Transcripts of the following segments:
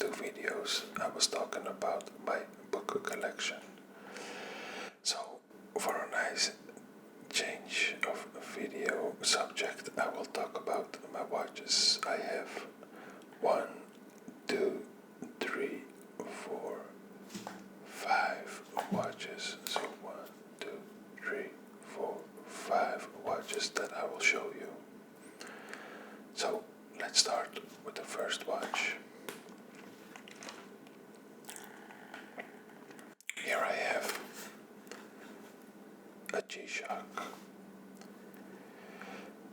two videos I was talking about my book collection. So for a nice change of video subject, I will talk about my watches. I have 1, 2, 3, 4, 5 watches. So 1, 2, 3, 4, 5 watches that I will show you. So let's start with the first watch. Here I have a G-Shock.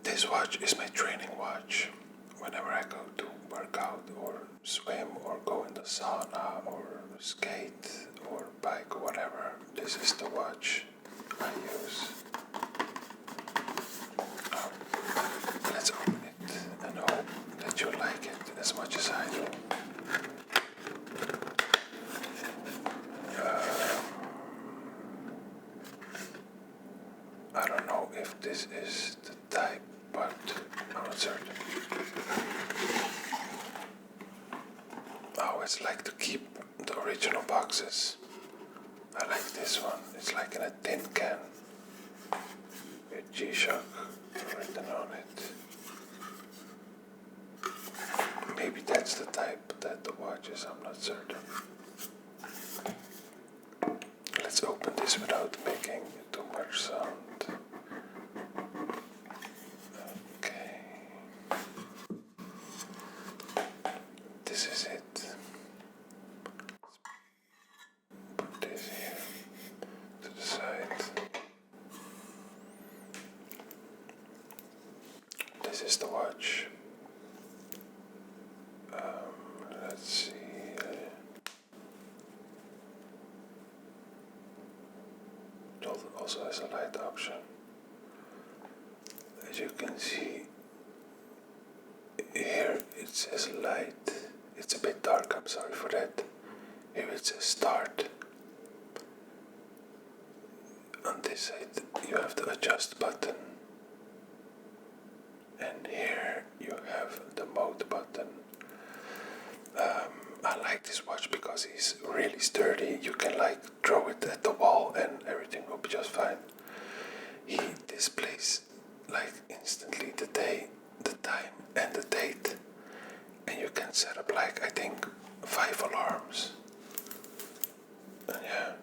This watch is my training watch. Whenever I go to work out or swim or go in the sauna or skate or bike or whatever, this is the watch I use. Let's open it and hope that you like it as much as I do. I don't know if this is the type, but I'm not certain. I always like to keep the original boxes. I like this one. It's like in a tin can with G-Shock written on it. Maybe that's the type that the watch is, I'm not certain. Let's open this without making too much sound. Okay. This is it. Put this here to the side. This is the watch. Let's see. It also has a light option. As you can see, here it says light. It's a bit dark, I'm sorry for that. Here it says start. On this side you have the adjust button. And here you have the mode button. I like this watch because it's really sturdy. You can like throw it at the wall and everything will be just fine. He displays like instantly the day, the time and the date. And you can set up like I think 5 alarms. And yeah.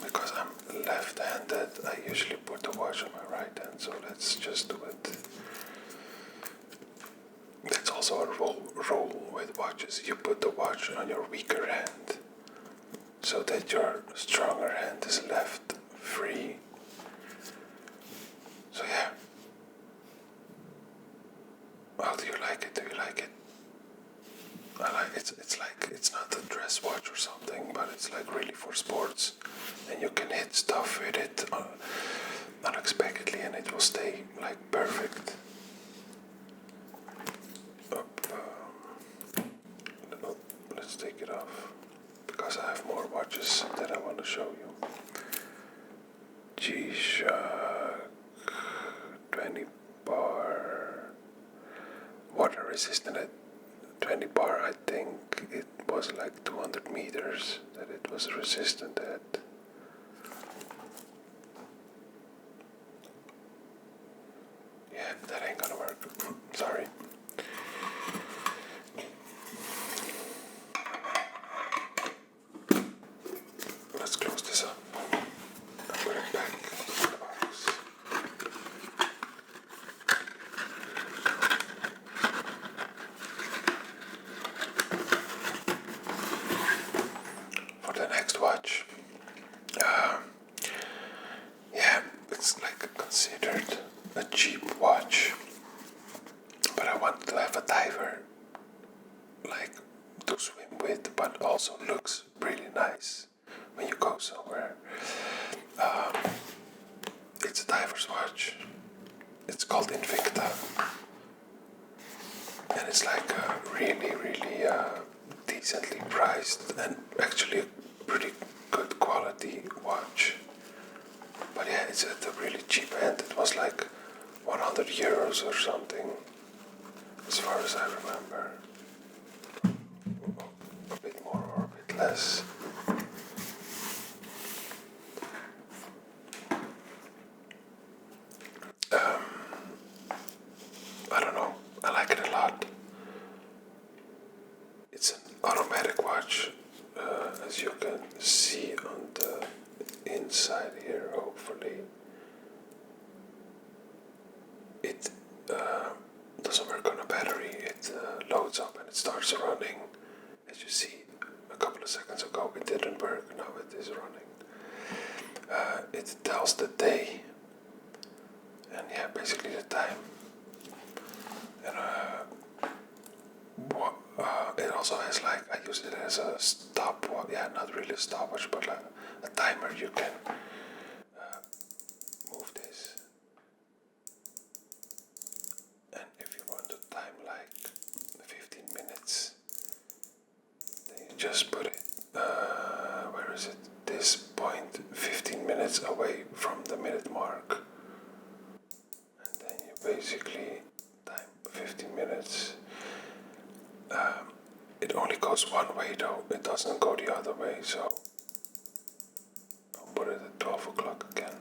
Because I'm left-handed, I usually put the watch on my right hand, so let's just do it. That's also a rule with watches. You put the watch on your weaker hand so that your stronger hand is left free. So yeah. How do you like it? Do you like it? I like it. It's like, it's not a dress watch or something, but it's like really for sports. And you can hit stuff with it unexpectedly and it will stay like perfect. Let's take it off because I have more watches that I want to show you. G-Shock 20 bar water resistant at 20 bar. I think it was like 200 meters that it was resistant at. Yeah, that ain't gonna work. Sorry. Let's close this up and put it back in the box. For the next watch, yeah, it's like considered a cheap watch, but I wanted to have a diver, like to swim with, but also looks really nice when you go somewhere. It's a diver's watch. It's called Invicta, and it's like a really, really decently priced and actually a pretty good quality watch. But yeah, it's at a really cheap end. It was like 100 euros or something. as far as I remember. A bit more or a bit less. I don't know, I like it a lot. It's an automatic watch, as you can see on the inside here, hopefully. It doesn't work on a battery, it loads up and it starts running. As you see, a couple of seconds ago it didn't work, now it is running. It tells the day, and yeah, basically the time. And it also has, like, I use it as a stopwatch, yeah, not really a stopwatch, but like a timer. You can move this, and if you want to time like 15 minutes, then you just put it, where is it? This point 15 minutes away from the minute mark, and then you basically time 15 minutes. It only goes one way though, it doesn't go the other way, so I'll put it at 12 o'clock again.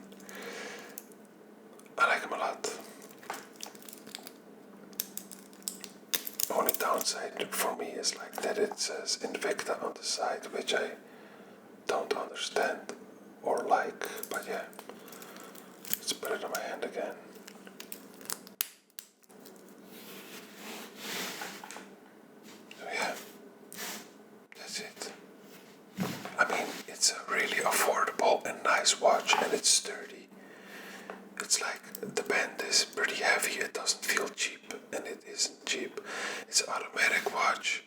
I like them a lot. Only downside for me is like that it says Invicta on the side, which I don't understand or like, but yeah, let's put it in my hand again. So yeah, that's it. I mean, it's a really affordable and nice watch, and it's sturdy. It's like the band is pretty heavy, it doesn't feel cheap, and it isn't cheap. It's an automatic watch.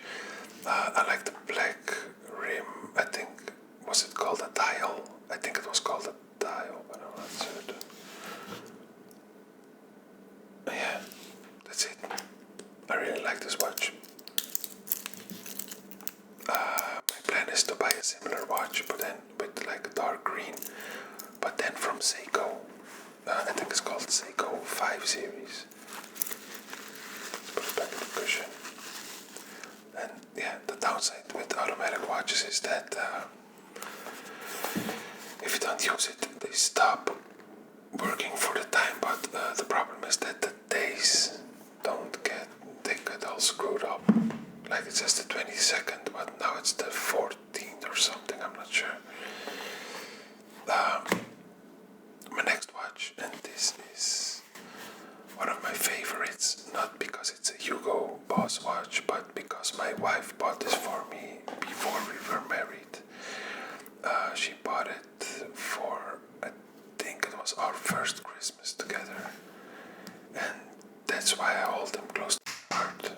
I like the black rim, I think, was it called a dial? I think it was called a dial, but I'm not certain. Yeah, that's it. I really like this watch. My plan is to buy a similar watch, but then with like a dark green, but then from Seiko. I think it's called Seiko 5 series. Let's put it back in the cushion. And yeah, the downside with automatic watches is that if you don't use it, they stop working for the time, but the problem is that the days they get all screwed up. Like it says the 22nd, but now it's the 14th or something, I'm not sure. My next watch, and this is one of my favorites, not because it's a Hugo Boss watch, but because my wife bought this for me before we were married. She bought it for, I think it was our first Christmas together, and that's why I hold them close to my heart.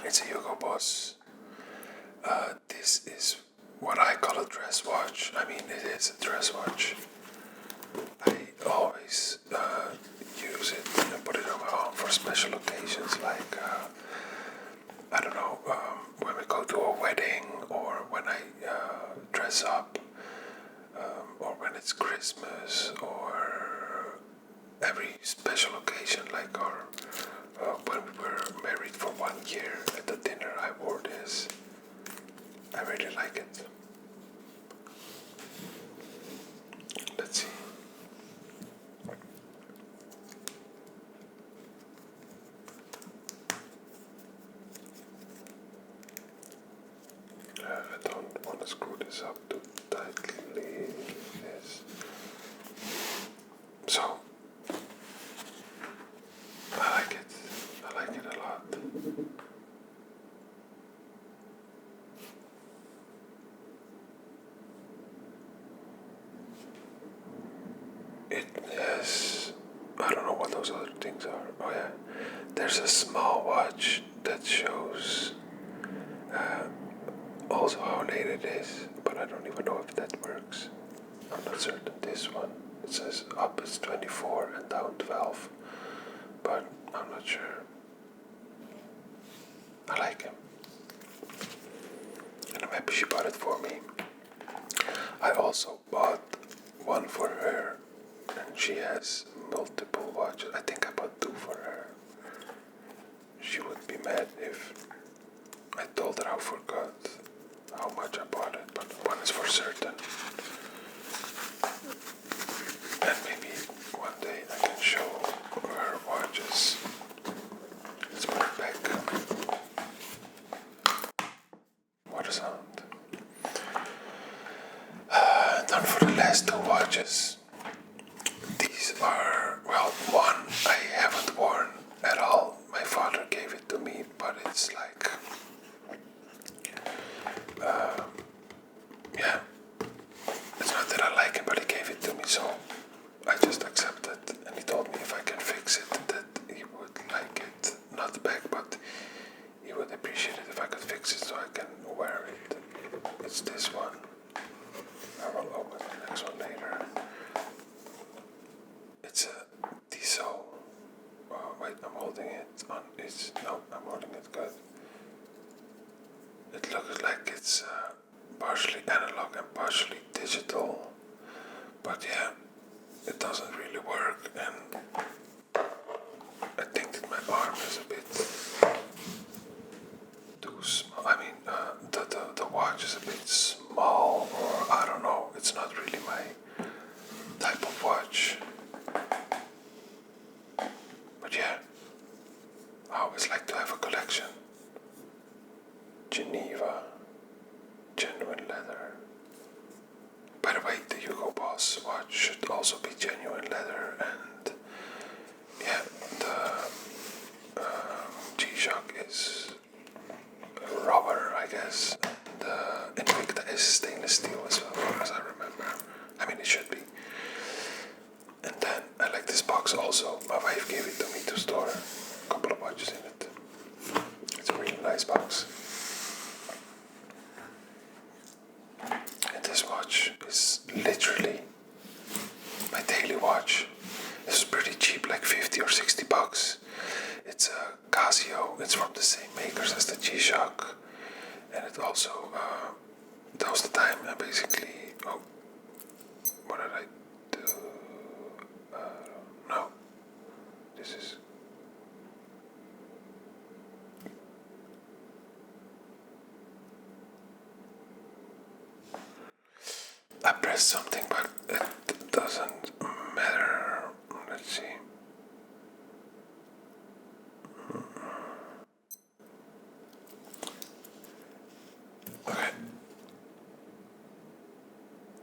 It's a Hugo Boss. This is what I call a dress watch. I mean, it is a dress watch. I always use it and put it on my arm for special occasions, like I don't know, when we go to a wedding, or when I dress up, or when it's Christmas, or every special occasion, like our when we were married for 1 year. At the dinner I wore this. I really like it. Let's see. I don't want to screw this up too tightly. Yes. So, I like it. I like it a lot. It has, I don't know what those other things are. Oh yeah, there's a small watch that shows also how late it is, but I don't even know if that works. I'm not certain. This one, it says up is 24 and down 12, but I'm not sure. I like him, and I'm happy she bought it for me. I also bought one for her, and she has multiple watches. I think I bought 2 for her. mad if I told her I forgot how much I bought it, but one is for certain. And maybe one day I can show her watches. Let's put it back. What a sound. Done for the last two watches. These are, well, one I haven't worn at all. My father gave it to me, but it's like, yeah, it's not that I like it, but he gave it to me, so I just accepted. And he told me if I can fix it, that he would like it. Not the back, but he would appreciate it if I could fix it so I can wear it. It's this one. I will open the next one later. It's a Tissot. Wait, I'm holding it on. I'm holding it good. It looks like it's partially analog and partially digital, but yeah, it doesn't really work, and I think that my arm is a bit too small. I mean, the watch is a bit small, or I don't know. It's not really my type of watch. But yeah, I always like to have a collection. Geneva, genuine leather. By the way, the Hugo Boss watch should also be genuine leather, and yeah, the G-Shock is rubber, I guess. The Invicta is stainless steel as well, as I remember. I mean, it should be. And then I like this box also. My wife gave it to me to store a couple of watches in it. It's a really nice box. And this watch is literally my daily watch. This is pretty cheap, like 50 or 60 bucks. It's a Casio. It's from the same makers as the G-Shock. And it also tells the time. And basically, oh, what did I do? No. This is... I pressed something, but it doesn't matter. Let's see. Okay.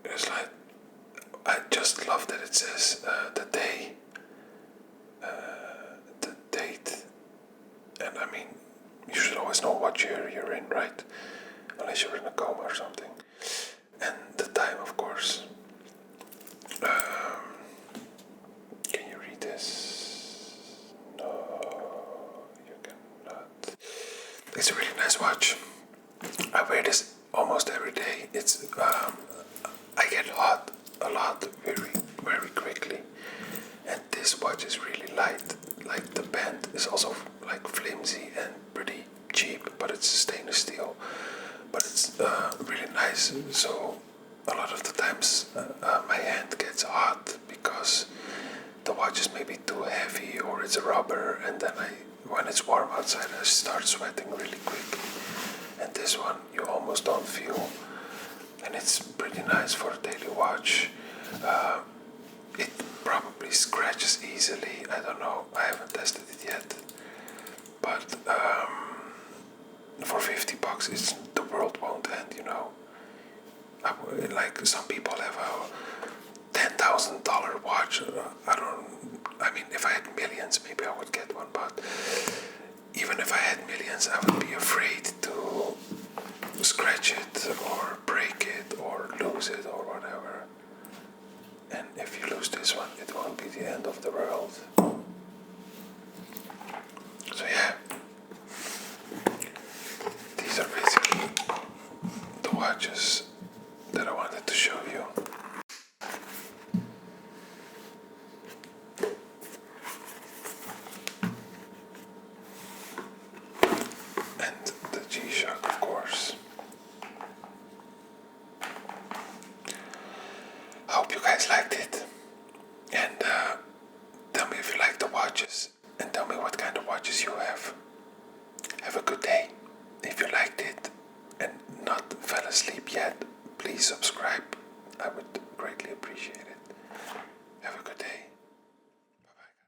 It's like, I just love that it says the day, the date, and I mean, you should always know what year you're in, right? Unless you're in a coma or something. And the time, of course. Can you read this? No, you cannot. It's a really nice watch. I wear this almost every day. It's I get hot a lot very, very quickly, and this watch is really light. Like the band is also like flimsy and pretty cheap, but it's stainless steel. But it's really nice. So a lot of the times my hand gets hot because the watch is maybe too heavy or it's rubber, and then when it's warm outside, I start sweating really quick. And this one you almost don't feel, and it's pretty nice for a daily watch. It probably scratches easily. I don't know. I haven't tested it yet, but for 50 bucks, the world won't end, you know. Like some people have a $10,000 watch. I mean, if I had millions, maybe I would get one, but even if I had millions, I would be afraid to scratch it or break it or lose it or whatever. And if you lose this one, it won't be the end of the world. So yeah, these are basically the watches that I wanted to show you. And the G-Shock, of course. I hope you guys liked it. And tell me if you like the watches. And tell me what kind of watches you have. Have a good day. If you liked it and not fell asleep yet, please subscribe. I would greatly appreciate it. Have a good day.